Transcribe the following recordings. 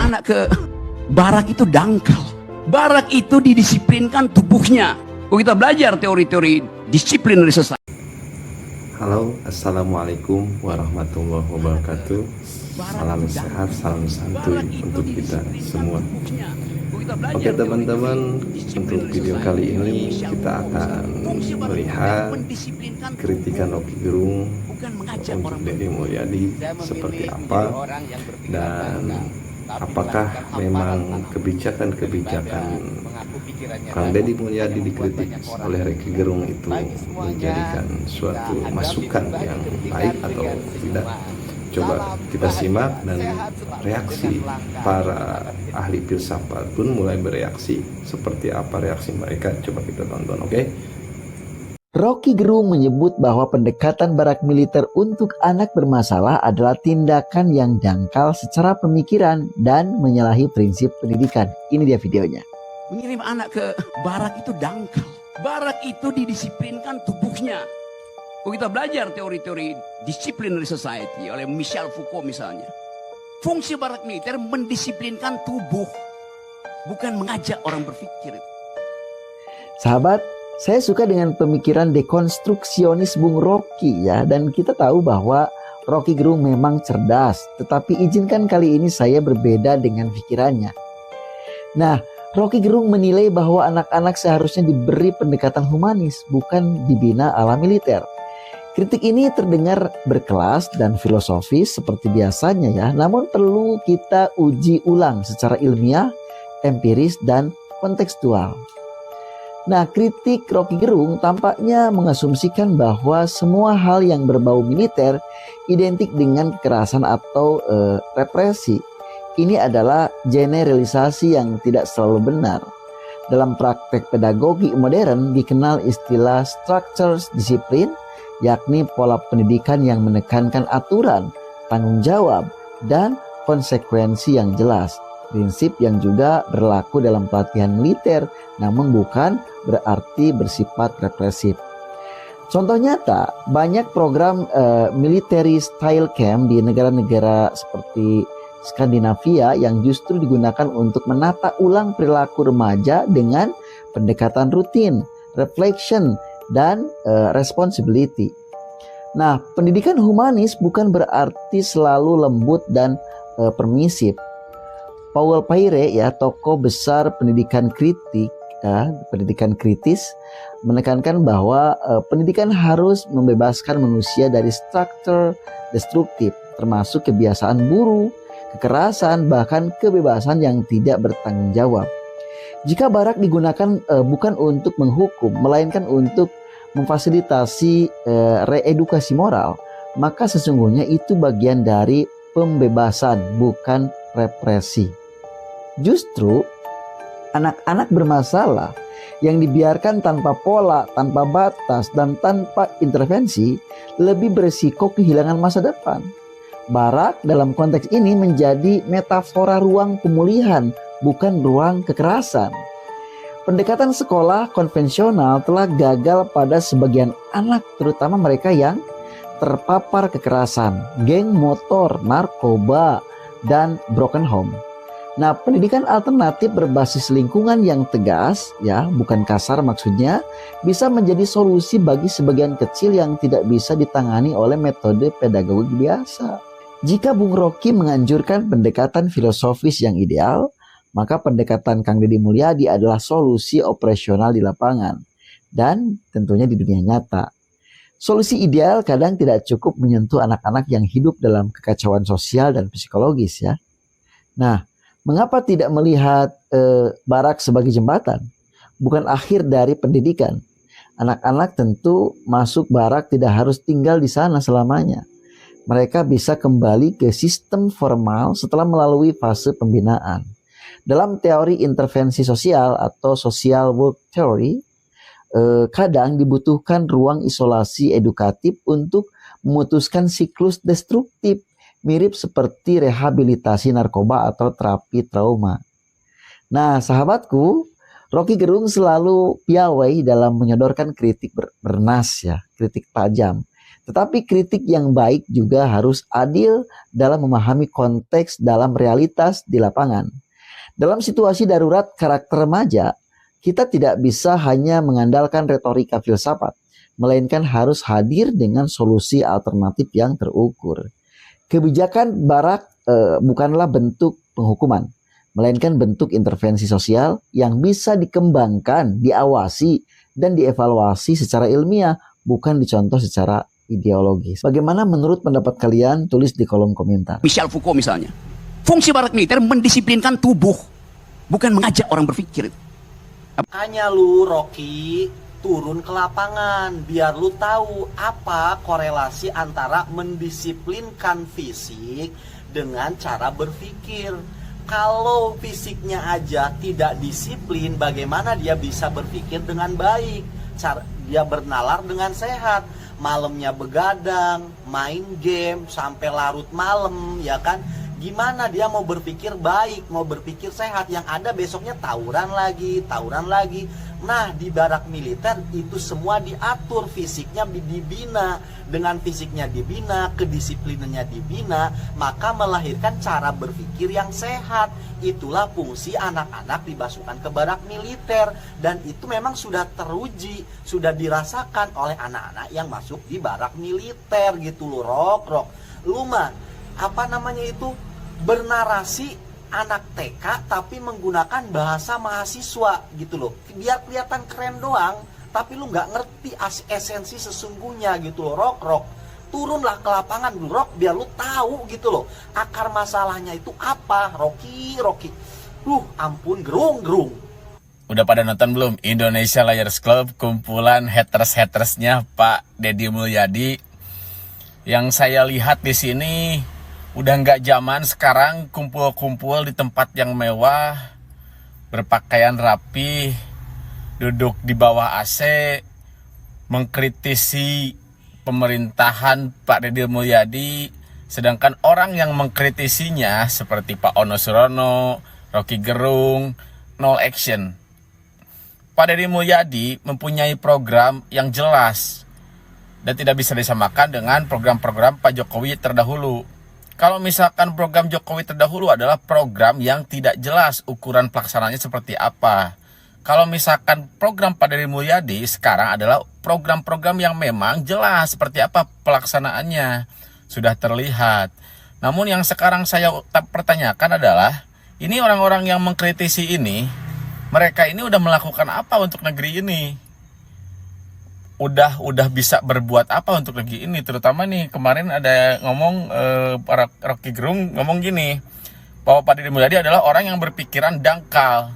anak ke Barak itu dangkal. Barak itu didisiplinkan tubuhnya. Kalau kita belajar teori-teori disiplin dari sesuatu. Halo, assalamualaikum warahmatullahi wabarakatuh. Salam sehat, salam santuy untuk kita semua. Oke teman-teman, untuk video kali ini kita akan melihat kritikan Rocky Gerung untuk Deddy Mulyadi seperti apa, dan apakah memang kebijakan-kebijakan Kang Deddy Mulyadi dikritik oleh Rocky Gerung itu menjadikan suatu masukan yang baik atau tidak. Coba kita simak, dan reaksi para ahli filsafat pun mulai bereaksi. Seperti apa reaksi mereka? Coba kita tonton, oke? Rocky Gerung menyebut bahwa pendekatan barak militer untuk anak bermasalah adalah tindakan yang dangkal secara pemikiran dan menyalahi prinsip pendidikan. Ini dia videonya. Mengirim anak ke barak itu dangkal. Barak itu didisiplinkan tubuhnya. Kalau kita belajar teori-teori disciplinary society oleh Michel Foucault misalnya, fungsi barak militer mendisiplinkan tubuh, bukan mengajak orang berpikir. Sahabat, saya suka dengan pemikiran dekonstruksionis Bung Rocky ya, dan kita tahu bahwa Rocky Gerung memang cerdas, tetapi izinkan kali ini saya berbeda dengan pikirannya. Nah, Rocky Gerung menilai bahwa anak-anak seharusnya diberi pendekatan humanis, bukan dibina ala militer. Kritik ini terdengar berkelas dan filosofis seperti biasanya ya, namun perlu kita uji ulang secara ilmiah, empiris, dan kontekstual. Nah, kritik Rocky Gerung tampaknya mengasumsikan bahwa semua hal yang berbau militer identik dengan kekerasan atau represi. Ini adalah generalisasi yang tidak selalu benar. Dalam praktek pedagogi modern dikenal istilah structures disiplin, yakni pola pendidikan yang menekankan aturan, tanggung jawab, dan konsekuensi yang jelas. Prinsip yang juga berlaku dalam pelatihan militer, namun bukan berarti bersifat represif. Contoh nyata, banyak program military style camp di negara-negara seperti Skandinavia yang justru digunakan untuk menata ulang perilaku remaja dengan pendekatan rutin, reflection, dan responsibility. Nah, pendidikan humanis bukan berarti selalu lembut dan permisif. Paul Freire ya, tokoh besar pendidikan kritis, menekankan bahwa pendidikan harus membebaskan manusia dari struktur destruktif, termasuk kebiasaan buruk, kekerasan, bahkan kebebasan yang tidak bertanggung jawab. Jika barak digunakan bukan untuk menghukum, melainkan untuk memfasilitasi reedukasi moral, maka sesungguhnya itu bagian dari pembebasan, bukan represi. Justru anak-anak bermasalah yang dibiarkan tanpa pola, tanpa batas, dan tanpa intervensi lebih berisiko kehilangan masa depan. Barak dalam konteks ini menjadi metafora ruang pemulihan, bukan ruang kekerasan. Pendekatan sekolah konvensional telah gagal pada sebagian anak, terutama mereka yang terpapar kekerasan, geng motor, narkoba, dan broken home. Nah, pendidikan alternatif berbasis lingkungan yang tegas, ya, bukan kasar maksudnya, bisa menjadi solusi bagi sebagian kecil yang tidak bisa ditangani oleh metode pedagogi biasa. Jika Bung Rocky menganjurkan pendekatan filosofis yang ideal, maka pendekatan Kang Deddy Mulyadi adalah solusi operasional di lapangan dan tentunya di dunia nyata. Solusi ideal kadang tidak cukup menyentuh anak-anak yang hidup dalam kekacauan sosial dan psikologis ya. Nah, mengapa tidak melihat barak sebagai jembatan? Bukan akhir dari pendidikan. Anak-anak tentu masuk barak tidak harus tinggal di sana selamanya. Mereka bisa kembali ke sistem formal setelah melalui fase pembinaan. Dalam teori intervensi sosial atau social work theory, kadang dibutuhkan ruang isolasi edukatif untuk memutuskan siklus destruktif, mirip seperti rehabilitasi narkoba atau terapi trauma. Nah, sahabatku, Rocky Gerung selalu piawai dalam menyodorkan kritik bernas ya, kritik tajam. Tetapi kritik yang baik juga harus adil dalam memahami konteks dalam realitas di lapangan. Dalam situasi darurat karakter remaja, kita tidak bisa hanya mengandalkan retorika filsafat, melainkan harus hadir dengan solusi alternatif yang terukur. Kebijakan barak bukanlah bentuk penghukuman, melainkan bentuk intervensi sosial yang bisa dikembangkan, diawasi, dan dievaluasi secara ilmiah, bukan dicontoh secara ideologis. Bagaimana menurut pendapat kalian? Tulis di kolom komentar. Michel Foucault misalnya. Fungsi barak militer mendisiplinkan tubuh, bukan mengajak orang berpikir. Hanya lu, Rocky, turun ke lapangan biar lu tahu apa korelasi antara mendisiplinkan fisik dengan cara berpikir. Kalau fisiknya aja tidak disiplin, bagaimana dia bisa berpikir dengan baik? Dia bernalar dengan sehat. Malamnya begadang, main game sampai larut malam, ya kan? Gimana dia mau berpikir baik, mau berpikir sehat? Yang ada besoknya tawuran lagi, tawuran lagi. Nah, di barak militer itu semua diatur, fisiknya dibina. Dengan fisiknya dibina, kedisiplinannya dibina, maka melahirkan cara berpikir yang sehat. Itulah fungsi anak-anak dimasukkan ke barak militer. Dan itu memang sudah teruji, sudah dirasakan oleh anak-anak yang masuk di barak militer gitu loh, Rok. Lu mah, apa namanya itu, bernarasi anak TK tapi menggunakan bahasa mahasiswa gitu loh, biar kelihatan keren doang, tapi lu nggak ngerti esensi sesungguhnya gitu loh. Rok, turunlah ke lapangan dulu, Rok, biar lu tahu gitu loh akar masalahnya itu apa. Rocky, ampun, gerung. Udah pada nonton belum Indonesia Liars Club, kumpulan haters-hatersnya Pak Deddy Mulyadi? Yang saya lihat di sini udah nggak zaman sekarang kumpul-kumpul di tempat yang mewah, berpakaian rapi, duduk di bawah AC, mengkritisi pemerintahan Pak Deddy Mulyadi, sedangkan orang yang mengkritisinya seperti Pak Ono Surono, Rocky Gerung, no action. Pak Deddy Mulyadi mempunyai program yang jelas dan tidak bisa disamakan dengan program-program Pak Jokowi terdahulu. Kalau misalkan program Jokowi terdahulu adalah program yang tidak jelas ukuran pelaksanaannya seperti apa. Kalau misalkan program Pak Deddy Mulyadi sekarang adalah program-program yang memang jelas seperti apa pelaksanaannya, sudah terlihat. Namun yang sekarang saya pertanyakan adalah, ini orang-orang yang mengkritisi ini, mereka ini udah melakukan apa untuk negeri ini? Udah bisa berbuat apa untuk negeri ini? Terutama nih kemarin ada ngomong Rocky Gerung ngomong gini, bahwa Pak Deddy Mulyadi adalah orang yang berpikiran dangkal.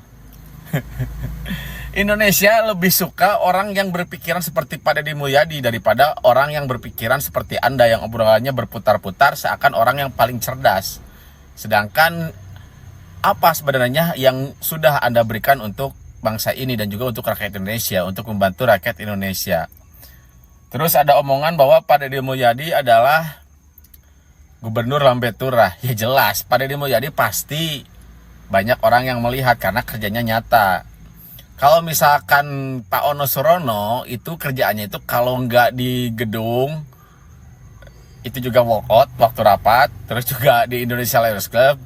Indonesia lebih suka orang yang berpikiran seperti Pak Deddy Mulyadi daripada orang yang berpikiran seperti Anda yang obrolannya berputar-putar seakan orang yang paling cerdas. Sedangkan apa sebenarnya yang sudah Anda berikan untuk bangsa ini dan juga untuk rakyat Indonesia, untuk membantu rakyat Indonesia? Terus ada omongan bahwa Pak Deddy Mulyadi adalah gubernur lambe turah. Ya jelas, Pak Deddy Mulyadi pasti banyak orang yang melihat karena kerjanya nyata. Kalau misalkan Pak Ono Surono itu kerjaannya itu kalau nggak di gedung, itu juga walkout waktu rapat, terus juga di Indonesia Liars Club.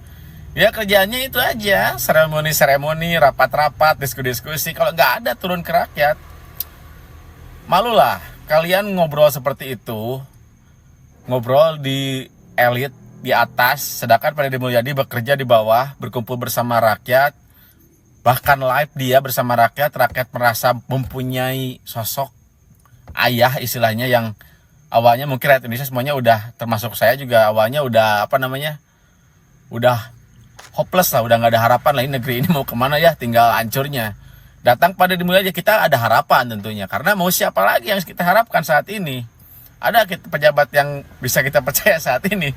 Ya kerjaannya itu aja, seremoni-seremoni, rapat-rapat, diskusi-diskusi. Kalau nggak ada turun ke rakyat, malulah kalian ngobrol seperti itu, ngobrol di elit, di atas, sedangkan Pak Deddy Mulyadi bekerja di bawah, berkumpul bersama rakyat, bahkan live dia bersama rakyat. Rakyat merasa mempunyai sosok ayah istilahnya, yang awalnya mungkin rakyat Indonesia semuanya udah, termasuk saya juga awalnya udah udah hopeless lah, udah nggak ada harapan lah, ini negeri ini mau kemana ya, tinggal hancurnya. Datang pada Deddy Mulyadi, kita ada harapan tentunya, karena mau siapa lagi yang kita harapkan saat ini? Ada pejabat yang bisa kita percaya saat ini?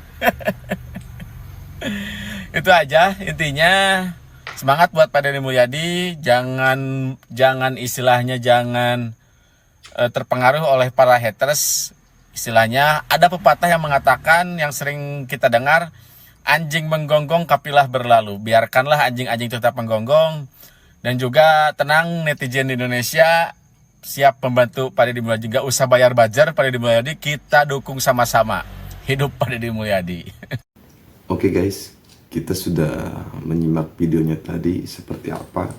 Itu aja intinya. Semangat buat Pak Deddy Mulyadi, jangan istilahnya jangan terpengaruh oleh para haters. Istilahnya ada pepatah yang mengatakan, yang sering kita dengar, anjing menggonggong kapilah berlalu. Biarkanlah anjing-anjing tetap menggonggong. Dan juga tenang netizen di Indonesia, siap membantu Pak Deddy Mulyadi. Gak usah bayar budget Pak Deddy Mulyadi, kita dukung sama-sama. Hidup Pak Deddy Mulyadi. Oke guys, kita sudah menyimak videonya tadi seperti apa,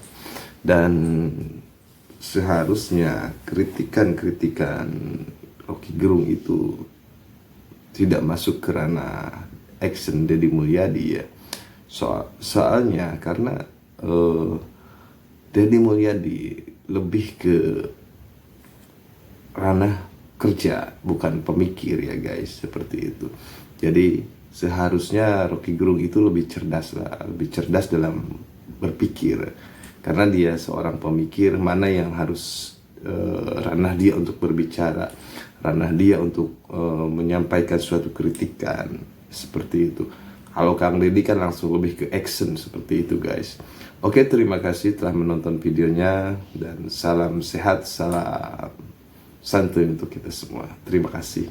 dan seharusnya kritikan-kritikan Rocky Gerung itu tidak masuk ke ranah action Deddy Mulyadi ya. Soalnya karena Deddy Mulyadi lebih ke ranah kerja, bukan pemikir ya guys, seperti itu. Jadi seharusnya Rocky Gerung itu lebih cerdas lah, lebih cerdas dalam berpikir, karena dia seorang pemikir. Mana yang harus ranah dia untuk berbicara, ranah dia untuk menyampaikan suatu kritikan, seperti itu. Kalau Kang Deddy kan langsung lebih ke action, seperti itu guys. Oke, terima kasih telah menonton videonya, dan salam sehat, salam santuy untuk kita semua. Terima kasih.